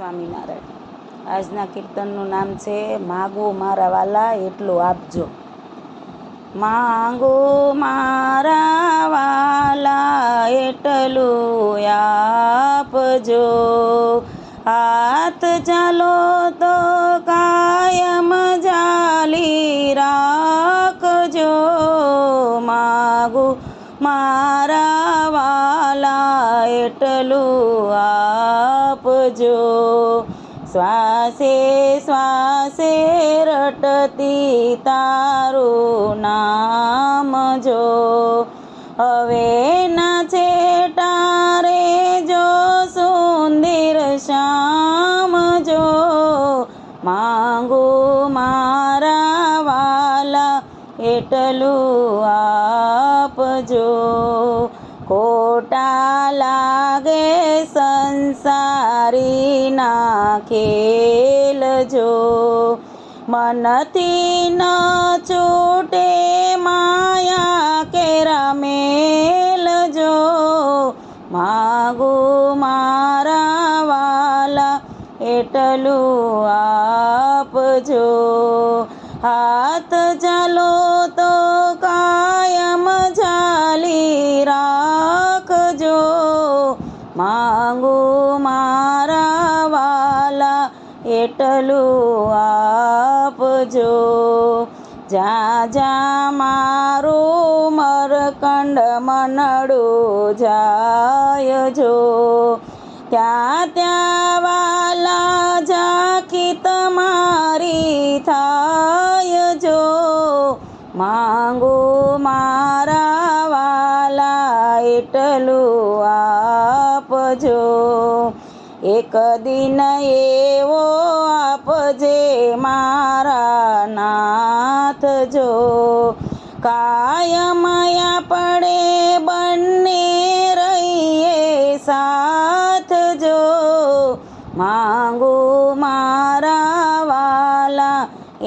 સ્વામિનારાયણ। આજના કીર્તનનું નામ છે માગો મારા વાલા એટલું આપજો। માંગો મારા વાલા એટલું આપજો, હાથ ચાલો તો કાયમ જાલી રાખજો। માગો મારા વાલા એટલું આપજો, શ્વાસે શ્વાસે રટતી તારું નામ જો। હવે ના છેટા રે જો સુંદર શ્યામ જો, માંગુ મારા વાલા એટલું આપજો। ખોટા લાગે સંસારીના ખેલ જો, મનથી ન છૂટે માયા કેરા મેલ જો। માગુ મારા વાલા એટલું આપજો, હાથ ચાલો તો કાયમ ઝાલી રાખજો। માંગુ મારા વાલા એટલું આપજો, જ્યાં જ્યાં મારું મરકંડ મનડું જાય જો, ત્યાં ત્યાં વાલા ઝાંખી તમારી થાય જો। માંગુ મારા વાલા એટલું આપજો, એક દિન એવો આપજે મારા નાથ જો, કાયમ આપણે બંને રહીએ સાથ જો। માંગુ મારા વાલા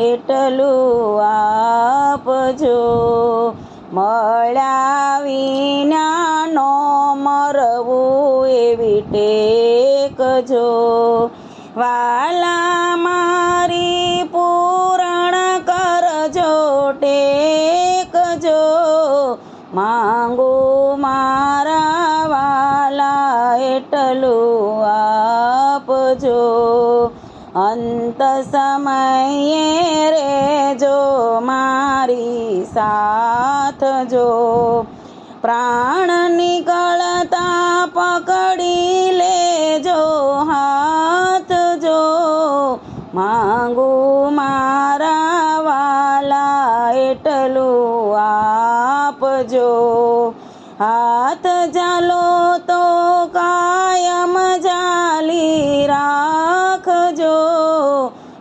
એટલું આપજો, મળ્યા વિના નો મરવું એવી ટેક જો। વાલા મારી પૂરણ કરજો ટેક જો, માંગુ મારા વાલા એટલું આપજો। અંત સમયે રેજો મારી સાથ જો, પ્રાણ નીકળતા પકડી લેજો હાથ જો। માંગુ મારા વાલા એટલું આપજો, હાથ ચાલો તો કાયમ ઝાલી રાખજો।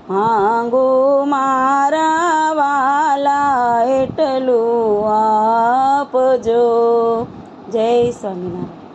માંગુ મારા વાલા એટલું આપજો। જય સ્વામિનારાયણ।